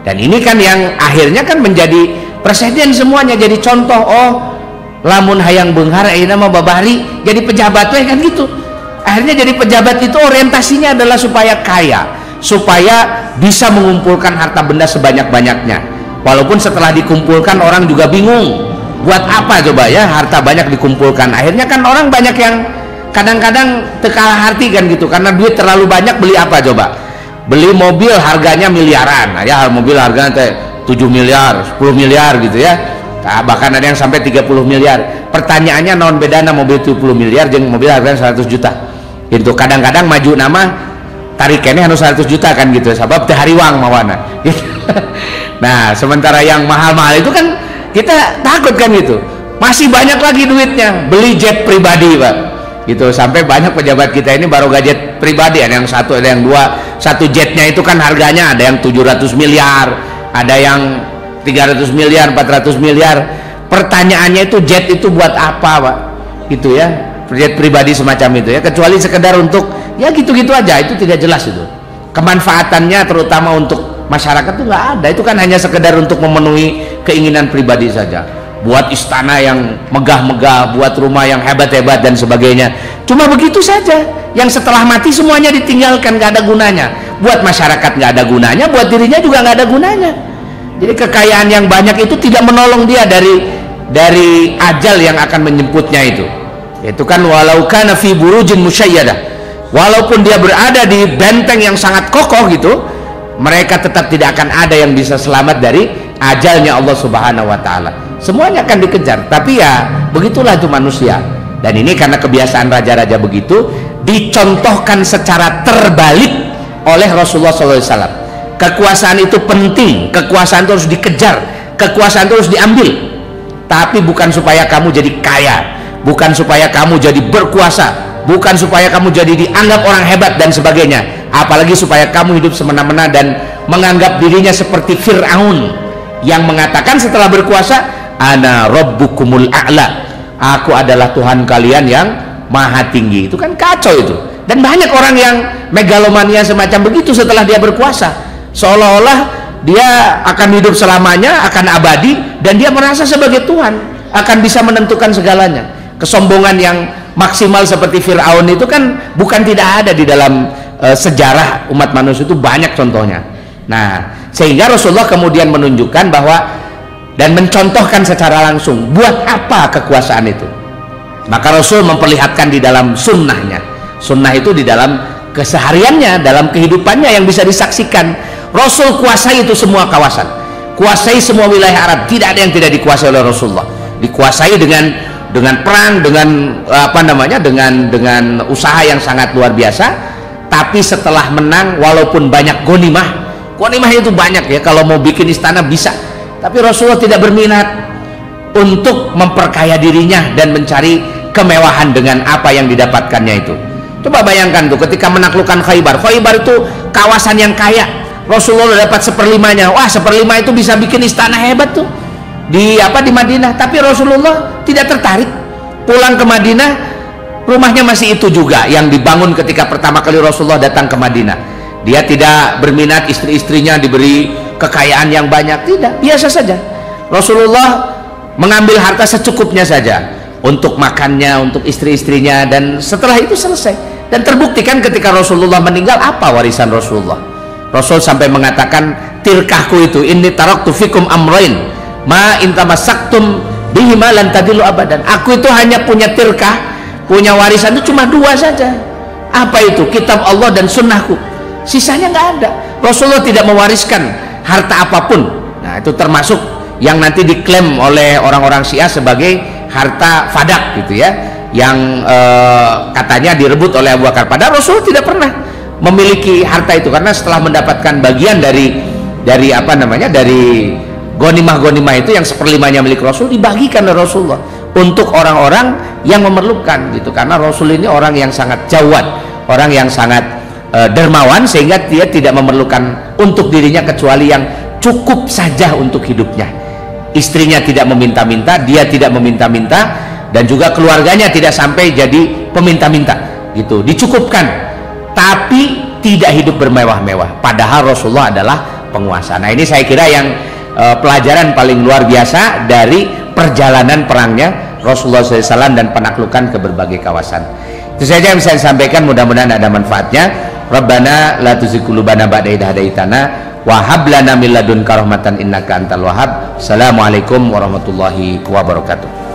Dan ini kan yang akhirnya kan menjadi presiden semuanya, jadi contoh. Oh, lamun hayang beunghar ayeuna mah babari jadi pejabat we kan gitu. Akhirnya jadi pejabat itu orientasinya adalah supaya kaya, supaya bisa mengumpulkan harta benda sebanyak-banyaknya. Walaupun setelah dikumpulkan orang juga bingung, buat apa coba ya harta banyak dikumpulkan. Akhirnya kan orang banyak yang kadang-kadang tekalah hati kan gitu, karena duit terlalu banyak. Beli apa coba? Beli mobil harganya miliaran, ya mobil harganya 7 miliar, 10 miliar gitu ya. Nah, bahkan ada yang sampai 30 miliar. Pertanyaannya naon bedana mobil 70 miliar jeung mobil harganya 100 juta gitu. Kadang-kadang maju nama tarikannya harus 100 juta kan gitu, sebab teh hariwang mawana gitu. Nah, sementara yang mahal-mahal itu kan kita takut kan gitu, masih banyak lagi duitnya, beli jet pribadi Pak gitu. Sampai banyak pejabat kita ini baru jet pribadi, ada yang satu, ada yang dua. Satu jetnya itu kan harganya ada yang 700 miliar, ada yang 300 miliar, 400 miliar. Pertanyaannya itu jet itu buat apa Pak gitu ya, jet pribadi semacam itu ya, kecuali sekedar untuk ya gitu-gitu aja. Itu tidak jelas, itu kemanfaatannya terutama untuk masyarakat tuh nggak ada. Itu kan hanya sekedar untuk memenuhi keinginan pribadi saja, buat istana yang megah-megah, buat rumah yang hebat-hebat dan sebagainya. Cuma begitu saja, yang setelah mati semuanya ditinggalkan, nggak ada gunanya. Buat masyarakat nggak ada gunanya, buat dirinya juga nggak ada gunanya. Jadi kekayaan yang banyak itu tidak menolong dia dari ajal yang akan menjemputnya itu. Itu kan walau kana fi burujin musyayyadah, walaupun dia berada di benteng yang sangat kokoh gitu, mereka tetap tidak akan ada yang bisa selamat dari ajalnya Allah Subhanahu wa taala. Semuanya akan dikejar. Tapi ya begitulah itu manusia. Dan ini karena kebiasaan raja-raja begitu, dicontohkan secara terbalik oleh Rasulullah SAW. Kekuasaan itu penting, kekuasaan itu harus dikejar, kekuasaan itu harus diambil, tapi bukan supaya kamu jadi kaya, bukan supaya kamu jadi berkuasa, bukan supaya kamu jadi dianggap orang hebat dan sebagainya, apalagi supaya kamu hidup semena-mena dan menganggap dirinya seperti Fir'aun yang mengatakan setelah berkuasa, ana rabbukumul a'la, aku adalah Tuhan kalian yang maha tinggi. Itu kan kacau itu. Dan banyak orang yang megalomania semacam begitu setelah dia berkuasa, seolah-olah dia akan hidup selamanya, akan abadi, dan dia merasa sebagai Tuhan, akan bisa menentukan segalanya. Kesombongan yang maksimal seperti Fir'aun itu kan bukan tidak ada di dalam sejarah umat manusia, itu banyak contohnya. Nah, sehingga Rasulullah kemudian menunjukkan bahwa dan mencontohkan secara langsung buat apa kekuasaan itu. Maka Rasul memperlihatkan di dalam sunnahnya. Sunnah itu di dalam kesehariannya, dalam kehidupannya yang bisa disaksikan. Rasul kuasai itu semua kawasan, kuasai semua wilayah Arab, tidak ada yang tidak dikuasai oleh Rasulullah. Dikuasai dengan perang, dengan apa namanya, dengan usaha yang sangat luar biasa. Tapi setelah menang, walaupun banyak ghanimah itu banyak ya, kalau mau bikin istana bisa, tapi Rasulullah tidak berminat untuk memperkaya dirinya dan mencari kemewahan dengan apa yang didapatkannya itu. Coba bayangkan tuh ketika menaklukkan Khaybar itu kawasan yang kaya, Rasulullah dapat 1/5-nya. Wah, 1/5 itu bisa bikin istana hebat tuh di Madinah. Tapi Rasulullah tidak tertarik. Pulang ke Madinah, rumahnya masih itu juga yang dibangun ketika pertama kali Rasulullah datang ke Madinah. Dia tidak berminat istri-istrinya diberi kekayaan yang banyak, tidak, biasa saja. Rasulullah mengambil harta secukupnya saja untuk makannya, untuk istri-istrinya, dan setelah itu selesai. Dan terbuktikan ketika Rasulullah meninggal, apa warisan Rasulullah? Rasul sampai mengatakan, tirkahku itu, inni taraktu fikum amrain ma intamasaktum bihima lan tadilu abadan. Aku itu hanya punya tirkah, punya warisan itu cuma 2 saja. Apa itu? Kitab Allah dan sunnahku. Sisanya nggak ada. Rasulullah tidak mewariskan harta apapun. Nah, itu termasuk yang nanti diklaim oleh orang-orang Syiah sebagai harta fadak gitu ya, yang katanya direbut oleh Abu Bakar. Padahal Rasul tidak pernah memiliki harta itu, karena setelah mendapatkan bagian dari apa namanya, dari ghanimah itu yang 1/5-nya milik Rasul, dibagikan oleh Rasulullah untuk orang-orang yang memerlukan gitu. Karena Rasul ini orang yang sangat jawad, orang yang sangat dermawan, sehingga dia tidak memerlukan untuk dirinya kecuali yang cukup saja untuk hidupnya. Istrinya tidak meminta-minta, dia tidak meminta-minta, dan juga keluarganya tidak sampai jadi peminta-minta gitu, dicukupkan, tapi tidak hidup bermewah-mewah, padahal Rasulullah adalah penguasa. Nah, ini saya kira yang pelajaran paling luar biasa dari perjalanan perangnya Rasulullah SAW dan penaklukan ke berbagai kawasan. Itu saja yang bisa disampaikan, mudah-mudahan ada manfaatnya. Rabbana la tuzigh qulubana ba'da idh hadaitana wa hab lana min ladunka rahmatan innaka antal wahhab. Assalamualaikum warahmatullahi wabarakatuh.